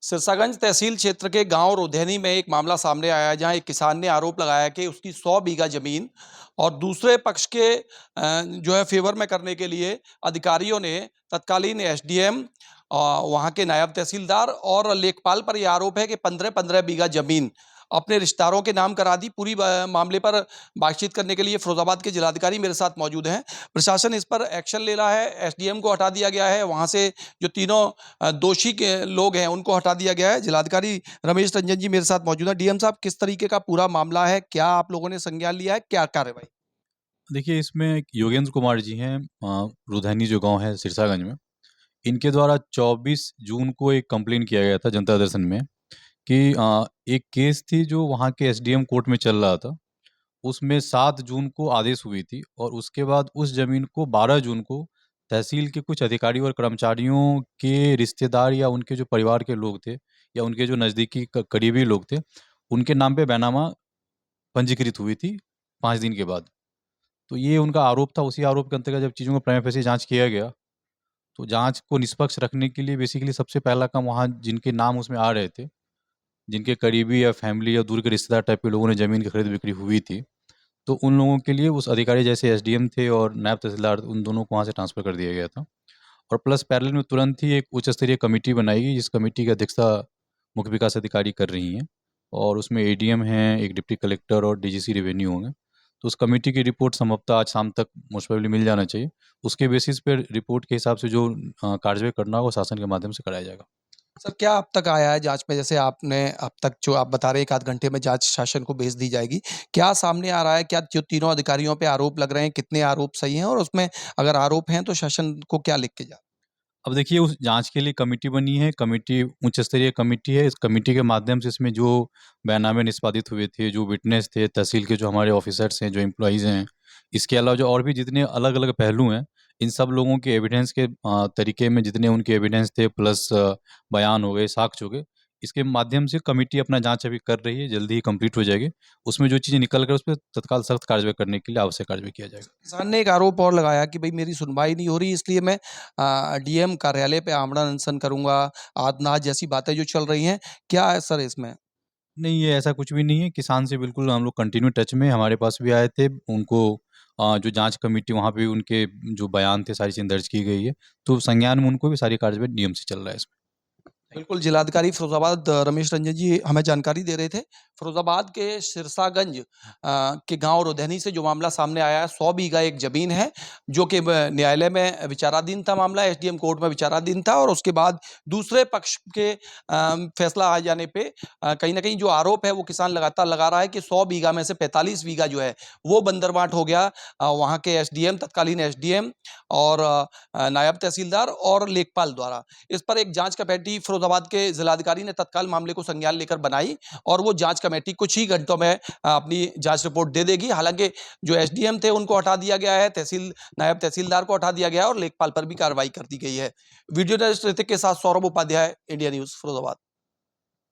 सिरसागंज तहसील क्षेत्र के गांव रुधैनी में एक मामला सामने आया है, जहां एक किसान ने आरोप लगाया कि उसकी 100 बीघा जमीन और दूसरे पक्ष के जो है फेवर में करने के लिए अधिकारियों ने तत्कालीन एसडीएम, वहां के नायब तहसीलदार और लेखपाल पर यह आरोप है कि 15-15 बीघा जमीन अपने रिश्तेदारों के नाम करा दी। पूरी मामले पर बातचीत करने के लिए फिरोजाबाद के जिलाधिकारी मेरे साथ मौजूद हैं। प्रशासन इस पर एक्शन ले रहा है। एसडीएम को हटा दिया गया है, वहां से जो तीनों दोषी के लोग हैं उनको हटा दिया गया है। जिलाधिकारी रमेश रंजन जी मेरे साथ मौजूद हैं। डीएम साहब, किस तरीके का पूरा मामला है, क्या आप लोगों ने संज्ञान लिया है, क्या कार्रवाई? देखिए, इसमें एक योगेंद्र कुमार जी हैं, रुधैनी जो गांव है सिरसागंज में। इनके द्वारा 24 जून को एक कंप्लेन किया गया था जनता दर्शन में कि एक केस थी जो वहाँ के एसडीएम कोर्ट में चल रहा था। उसमें 7 जून को आदेश हुई थी और उसके बाद उस जमीन को 12 जून को तहसील के कुछ अधिकारी और कर्मचारियों के रिश्तेदार या उनके जो परिवार के लोग थे या उनके जो नज़दीकी करीबी लोग थे, उनके नाम पे बैनामा पंजीकृत हुई थी 5 दिन के बाद। तो ये उनका आरोप था। उसी आरोप के अंतर्गत जब चीज़ों को प्राइमा फेसी जाँच किया गया, तो जाँच को निष्पक्ष रखने के लिए बेसिकली सबसे पहला काम वहाँ जिनके नाम उसमें आ रहे थे, जिनके करीबी या फैमिली या दूर के रिश्तेदार टाइप के लोगों ने ज़मीन की खरीद-बिक्री हुई थी, तो उन लोगों के लिए उस अधिकारी जैसे एसडीएम थे और नायब तहसीलदार, उन दोनों को वहाँ से ट्रांसफ़र कर दिया गया था। और प्लस पैरेलल में तुरंत ही एक उच्च स्तरीय कमेटी बनाई गई, जिस कमेटी की अध्यक्षता मुख्य विकास अधिकारी कर रही हैं और उसमें एडीएम हैं, एक डिप्टी कलेक्टर और डीजीसी रेवेन्यू होंगे। तो उस कमेटी की रिपोर्ट संभवतः आज शाम तक मोस्ट प्रोबेबली मिल जाना चाहिए। उसके बेसिस पे रिपोर्ट के हिसाब से जो कार्रवाई करना होगा वो शासन के माध्यम से कराया जाएगा। सर, क्या अब तक आया है जांच में? जैसे आपने अब तक जो आप बता रहे हैं 1 आध घंटे में जांच शासन को भेज दी जाएगी। क्या सामने आ रहा है? क्या जो तीनों अधिकारियों पे आरोप लग रहे हैं, कितने आरोप सही हैं, और उसमें अगर आरोप हैं तो शासन को क्या लिख के जा? अब देखिए, उस जाँच के लिए कमिटी बनी है, कमिटी उच्च स्तरीय कमिटी है। इस कमिटी के माध्यम से इसमें जो बयाननामे निष्पादित हुए थे, जो विटनेस थे, तहसील के जो हमारे ऑफ़िसर्स हैं, जो एम्प्लॉइज़ हैं, इसके अलावा जो और भी जितने अलग-अलग पहलू हैं, इन सब लोगों के एविडेंस के तरीके में जितने उनके एविडेंस थे प्लस बयान हो गए, साक्ष्य हो गए, इसके माध्यम से कमिटी अपना जाँच अभी कर रही है, जल्दी ही कंप्लीट हो जाएगी। उसमें जो चीज़ें निकल कर उस पे तत्काल सख्त कार्रवाई करने के लिए आवश्यक कार्रवाई किया जाएगा। किसान ने एक आरोप और लगाया कि भई मेरी सुनवाई नहीं हो रही, इसलिए मैं डीएम कार्यालय पे आमरण अनशन करूँगा, आदनाद जैसी बातें जो चल रही हैं। क्या है सर इसमें? नहीं, ये ऐसा कुछ भी नहीं है। किसान से बिल्कुल हम लोग कंटिन्यू टच में हैं, हमारे पास भी आए थे। उनको जो जाँच कमेटी वहाँ पे उनके जो बयान थे, सारी चीज़ें दर्ज की गई है। तो संज्ञान में उनको भी सारी कार्यवाही नियम से चल रहा है इसमें। बिल्कुल, जिलाधिकारी फिरोज़ाबाद रमेश रंजन जी हमें जानकारी दे रहे थे। फिरोज़ाबाद के सिरसागंज के गाँव रुधैनी से जो मामला सामने आया है, 100 बीघा एक ज़मीन है, जो कि ब न्यायालय में विचाराधीन था मामला, एसडीएम कोर्ट में विचाराधीन था, और उसके बाद दूसरे पक्ष के फैसला आ जाने पे कहीं न कहीं जो आरोप है वो किसान लगातार लगा रहा है कि 100 बीघा में से 45 बीघा जो है, वो बंदरबांट हो गया वहाँ के एसडीएम, तत्कालीन एसडीएम और नायब तहसीलदार और लेखपाल द्वारा। इस पर एक जांच कमेटी फिरोजाबाद के जिलाधिकारी ने तत्काल मामले को संज्ञान लेकर बनाई, और वो जांच कमेटी कुछ ही घंटों में अपनी जांच रिपोर्ट दे देगी। हालांकि जो एसडीएम थे उनको हटा दिया गया है, नायब तहसीलदार को हटा दिया गया है, और लेखपाल पर भी कार्रवाई कर दी गई है। वीडियो जर्नलिस्ट ऋतिक के साथ सौरभ उपाध्याय, इंडिया न्यूज फिरोजाबाद।